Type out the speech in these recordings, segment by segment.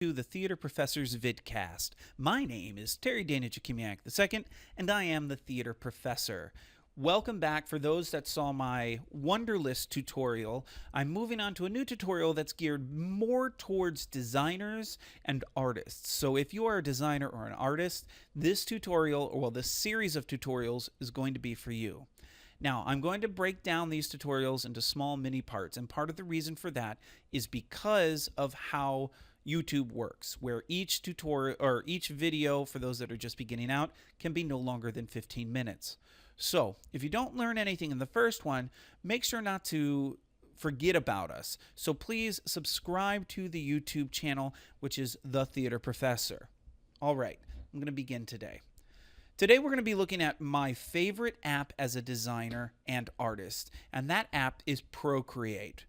To the Theater Professor's vidcast. My name is Terry Dana Jakimiak II, and I am the Theater Professor. Welcome back. For those that saw my Wonderlist tutorial, I'm moving on to a new tutorial that's geared more towards designers and artists. So if you are a designer or an artist, this tutorial, or well, this series of tutorials is going to be for you. Now, I'm going to break down these tutorials into small mini parts, and part of the reason for that is because of how YouTube works, where each tutorial or each video, for those that are just beginning out, can be no longer than 15 minutes. So if you don't learn anything in the first one, make sure not to forget about us. So please subscribe to the YouTube channel, which is The Theater Professor. All right, I'm going to begin today. Today we're going to be looking at my favorite app as a designer and artist, and that app is Procreate.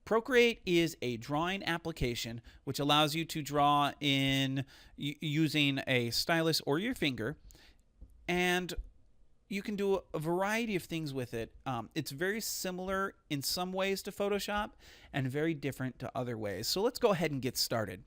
Procreate is a drawing application which allows you to draw in using a stylus or your finger, and you can do a variety of things with it. It's very similar in some ways to Photoshop and very different to other ways. So let's go ahead and get started.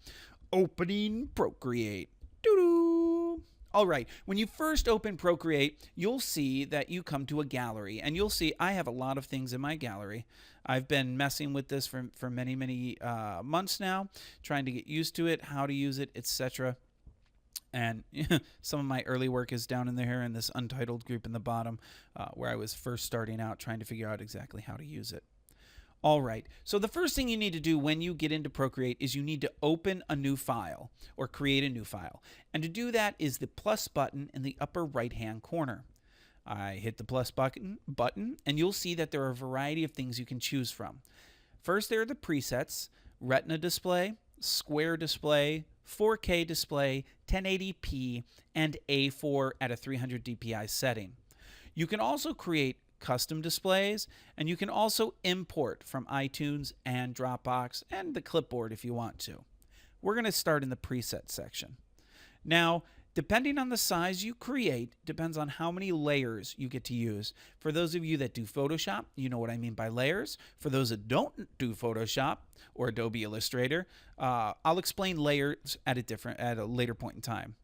Opening Procreate. Doo-doo. All right, when you first open Procreate, you'll see that you come to a gallery, and you'll see I have a lot of things in my gallery. I've been messing with this for many months now, trying to get used to it, how to use it, etc. And some of my early work is down in there in this Untitled group in the bottom, where I was first starting out trying to figure out exactly how to use it. All right, so the first thing you need to do when you get into Procreate is you need to open a new file or create a new file. And to do that is the plus button in the upper right-hand corner. I hit the plus button and you'll see that there are a variety of things you can choose from. First, there are the presets: Retina display, Square display, 4K display, 1080p, and A4 at a 300 dpi setting. You can also create custom displays, and you can also import from iTunes and Dropbox and the clipboard if you want to. We're going to start in the preset section. Now, depending on the size you create, depends on how many layers you get to use. For those of you that do Photoshop, you know what I mean by layers. For those that don't do Photoshop or Adobe Illustrator, I'll explain layers at a later point in time.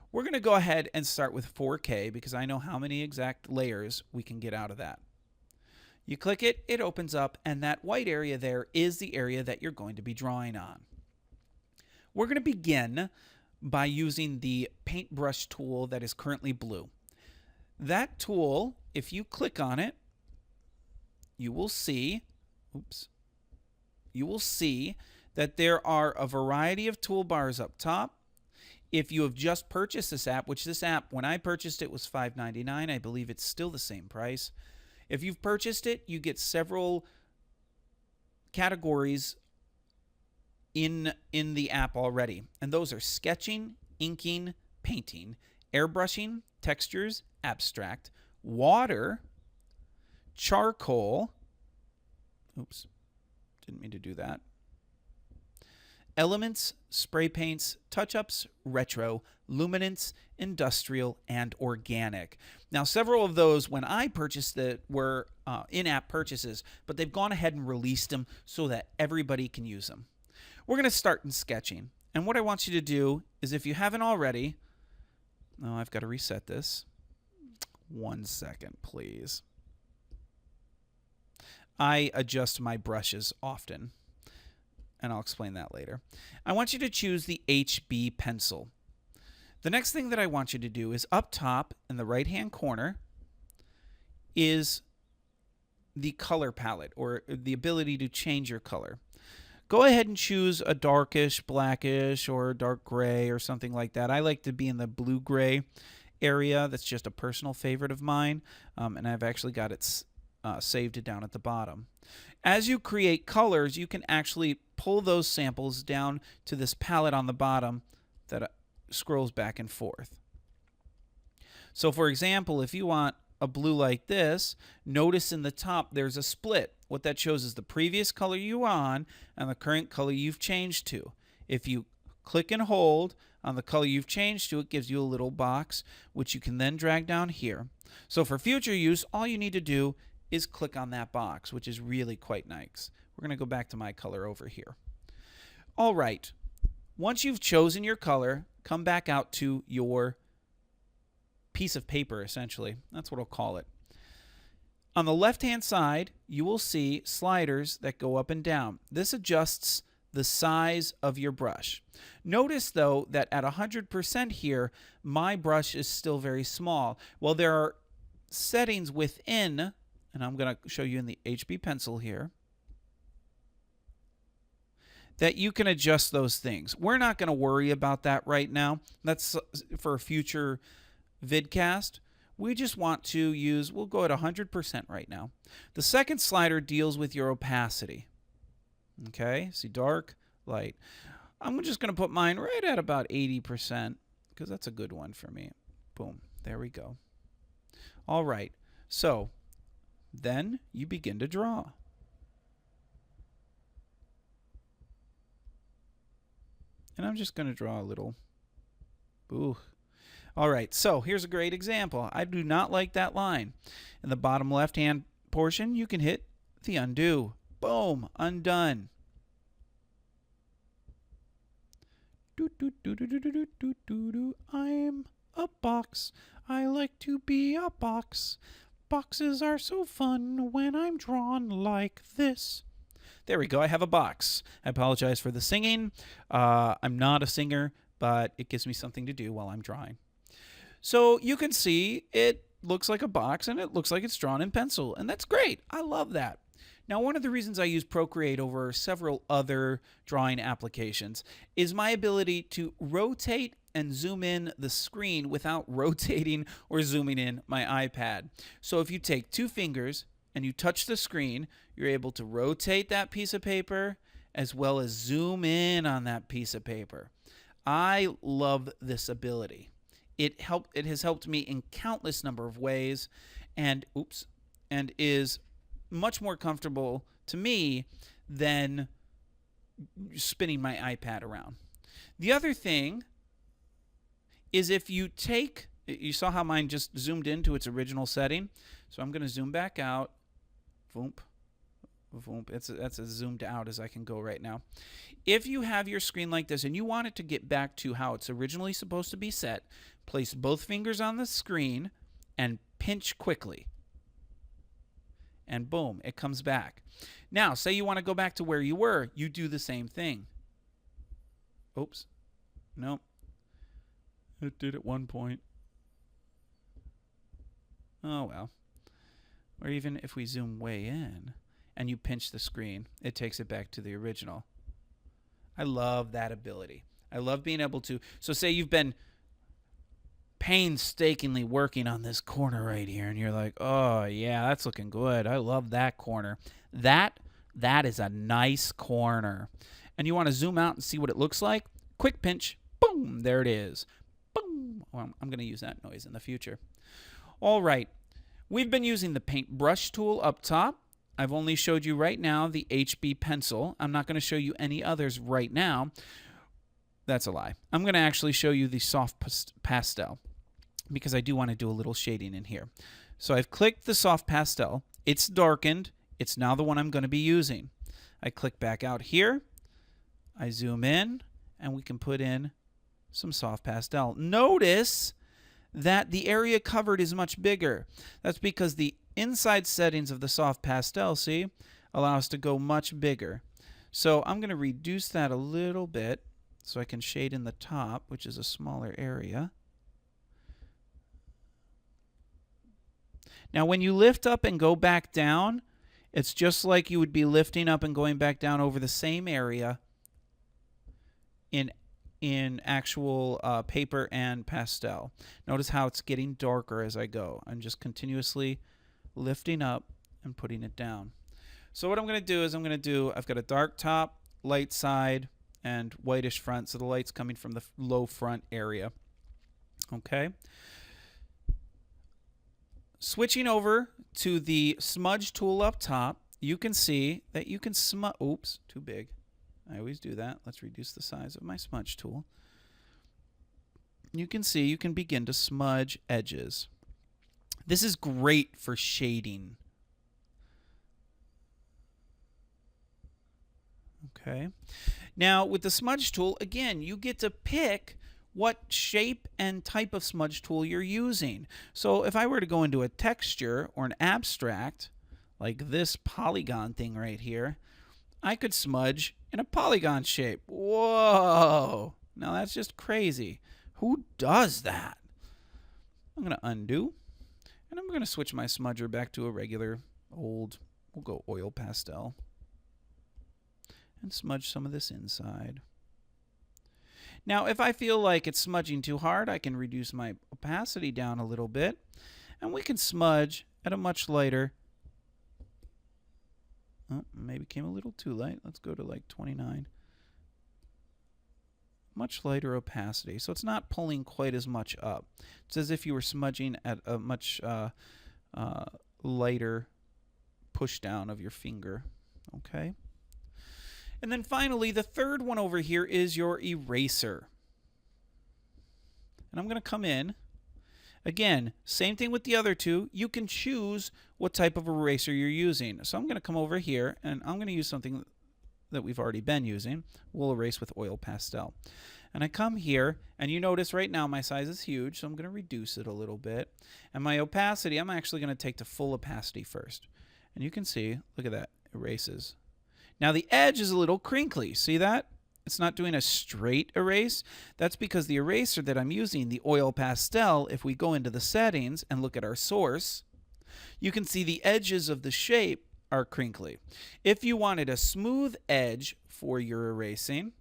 We're going to go ahead and start with 4K because I know how many exact layers we can get out of that. You click it, it opens up, and that white area there is the area that you're going to be drawing on. We're going to begin by using the paintbrush tool that is currently blue. That tool, if you click on it, you will see, that there are a variety of toolbars up top. If you have just purchased this app, which this app, when I purchased it, was $5.99, I believe it's still the same price. If you've purchased it, you get several categories in the app already, and those are sketching, inking, painting, airbrushing, textures, abstract, water, charcoal, didn't mean to do that, elements, spray paints, touch-ups, retro, luminance, industrial, and organic. Now, several of those, when I purchased it, were in-app purchases, but they've gone ahead and released them so that everybody can use them. We're going to start in sketching. And what I want you to do is, if you haven't already, I've got to reset this. 1 second, please. I adjust my brushes often, and I'll explain that later. I want you to choose the HB pencil. The next thing that I want you to do is up top in the right-hand corner is the color palette, or the ability to change your color. Go ahead and choose a darkish, blackish, or dark gray or something like that. I like to be in the blue-gray area. That's just a personal favorite of mine, and I've actually got it saved down at the bottom. As you create colors, you can actually pull those samples down to this palette on the bottom that scrolls back and forth. So for example, if you want a blue like this, notice in the top there's a split. What that shows is the previous color you were on and the current color you've changed to. If you click and hold on the color you've changed to, it gives you a little box which you can then drag down here. So for future use, all you need to do is click on that box, which is really quite nice. We're going to go back to my color over here. All right. Once you've chosen your color, come back out to your piece of paper, essentially. That's what I'll call it. On the left-hand side, you will see sliders that go up and down. This adjusts the size of your brush. Notice, though, that at 100% here, my brush is still very small. Well, there are settings within, and I'm going to show you in the HB pencil here, that you can adjust those things. We're not going to worry about that right now. That's for a future vidcast. We just want to use, we'll go at 100% right now. The second slider deals with your opacity. Okay, see, dark, light. I'm just going to put mine right at about 80% because that's a good one for me. Boom, there we go. All right, so then you begin to draw. And I'm just going to draw a little. Ooh. All right, so here's a great example. I do not like that line. In the bottom left-hand portion, you can hit the undo. Boom, undone. I'm a box. I like to be a box. Boxes are so fun when I'm drawn like this. There we go. I have a box. I apologize for the singing. I'm not a singer, but it gives me something to do while I'm drawing. So you can see it looks like a box and it looks like it's drawn in pencil, and that's great. I love that. Now, one of the reasons I use Procreate over several other drawing applications is my ability to rotate and zoom in the screen without rotating or zooming in my iPad. So if you take two fingers and you touch the screen, you're able to rotate that piece of paper as well as zoom in on that piece of paper. I love this ability. It has helped me in countless number of ways, and is much more comfortable to me than spinning my iPad around. The other thing is if you take, you saw how mine just zoomed into its original setting, so I'm going to zoom back out. Voomp. Voomp. That's as zoomed out as I can go right now. If you have your screen like this and you want it to get back to how it's originally supposed to be set, place both fingers on the screen and pinch quickly. And boom, it comes back. Now, say you want to go back to where you were, you do the same thing. Oops. Nope. It did at one point. Oh, well. Or even if we zoom way in and you pinch the screen, it takes it back to the original. I love that ability. I love being able to. So say you've been painstakingly working on this corner right here, and you're like, oh, yeah, that's looking good. I love that corner. That is a nice corner. And you want to zoom out and see what it looks like? Quick pinch. Boom. There it is. Boom. Well, I'm going to use that noise in the future. All right. We've been using the paintbrush tool up top. I've only showed you right now the HB pencil. I'm not going to show you any others right now. That's a lie. I'm going to actually show you the soft pastel because I do want to do a little shading in here. So I've clicked the soft pastel. It's darkened. It's now the one I'm going to be using. I click back out here. I zoom in, and we can put in some soft pastel. Notice that the area covered is much bigger. That's because the inside settings of the soft pastel, see, allow us to go much bigger. So I'm going to reduce that a little bit so I can shade in the top, which is a smaller area. Now, when you lift up and go back down, it's just like you would be lifting up and going back down over the same area in actual paper and pastel. Notice how it's getting darker as I go. I'm just continuously lifting up and putting it down. So what I'm going to do is I've got a dark top, light side, and whitish front, so the light's coming from the low front area. Okay. Switching over to the smudge tool up top, you can see that you can smudge. Oops, too big. I always do that. Let's reduce the size of my smudge tool. You can see you can begin to smudge edges. This is great for shading. Okay. Now, with the smudge tool, again, you get to pick what shape and type of smudge tool you're using. So if I were to go into a texture or an abstract, like this polygon thing right here, I could smudge in a polygon shape. Whoa! Now that's just crazy. Who does that? I'm going to undo, and I'm going to switch my smudger back to a regular old, we'll go oil pastel, and smudge some of this inside. Now, if I feel like it's smudging too hard, I can reduce my opacity down a little bit, and we can smudge at a much lighter. Oh, maybe came a little too light. Let's go to like 29. Much lighter opacity, so it's not pulling quite as much up. It's as if you were smudging at a much lighter push down of your finger. Okay. And then finally, the third one over here is your eraser. And I'm going to come in. Again, same thing with the other two. You can choose what type of eraser you're using. So I'm going to come over here, and I'm going to use something that we've already been using. We'll erase with oil pastel. And I come here, and you notice right now my size is huge, so I'm going to reduce it a little bit. And my opacity, I'm actually going to take to full opacity first. And you can see, look at that, erases. Now the edge is a little crinkly. See that? It's not doing a straight erase. That's because the eraser that I'm using, the oil pastel, if we go into the settings and look at our source, you can see the edges of the shape are crinkly. If you wanted a smooth edge for your erasing,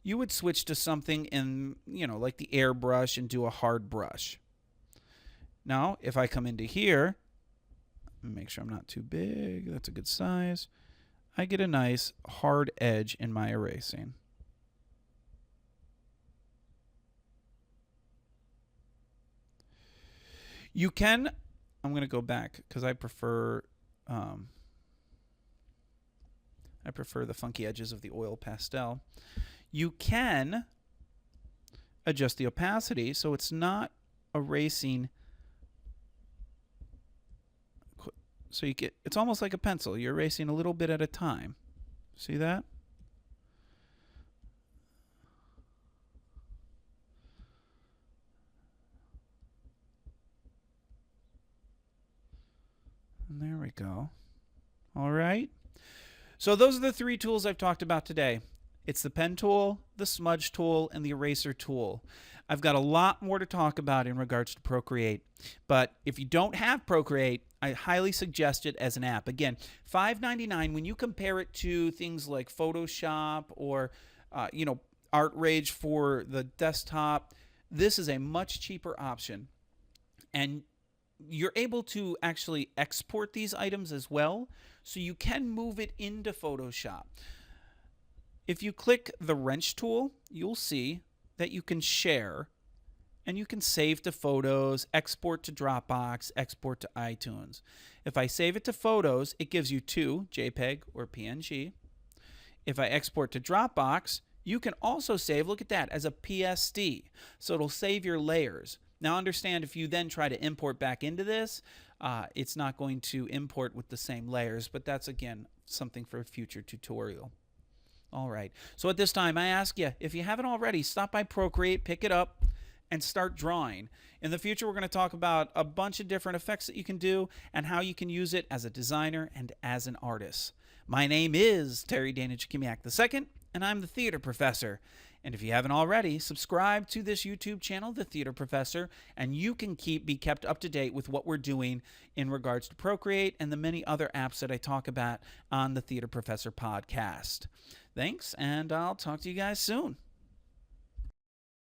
you would switch to something in, like the airbrush and do a hard brush. Now, if I come into here, make sure I'm not too big, that's a good size, I get a nice hard edge in my erasing. You can, I'm going to go back because I prefer the funky edges of the oil pastel. You can adjust the opacity so it's not erasing. So you get, it's almost like a pencil. You're erasing a little bit at a time. See that? And there we go. All right. So those are the three tools I've talked about today. It's the pen tool, the smudge tool, and the eraser tool. I've got a lot more to talk about in regards to Procreate. But if you don't have Procreate, I highly suggest it as an app. Again, $5.99 when you compare it to things like Photoshop or Art Rage for the desktop. This is a much cheaper option. And you're able to actually export these items as well, so you can move it into Photoshop. If you click the wrench tool, you'll see that you can share, and you can save to Photos, export to Dropbox, export to iTunes. If I save it to Photos, it gives you two, JPEG or PNG. If I export to Dropbox, you can also save, look at that, as a PSD. So it'll save your layers. Now understand, if you then try to import back into this, it's not going to import with the same layers, but that's, again, something for a future tutorial. All right, so at this time, I ask you, if you haven't already, stop by Procreate, pick it up, and start drawing. In the future, we're going to talk about a bunch of different effects that you can do and how you can use it as a designer and as an artist. My name is Terry Danich-Kimiak II, and I'm the theater professor. And if you haven't already, subscribe to this YouTube channel, The Theater Professor, and you can be kept up to date with what we're doing in regards to Procreate and the many other apps that I talk about on the Theater Professor podcast. Thanks, and I'll talk to you guys soon.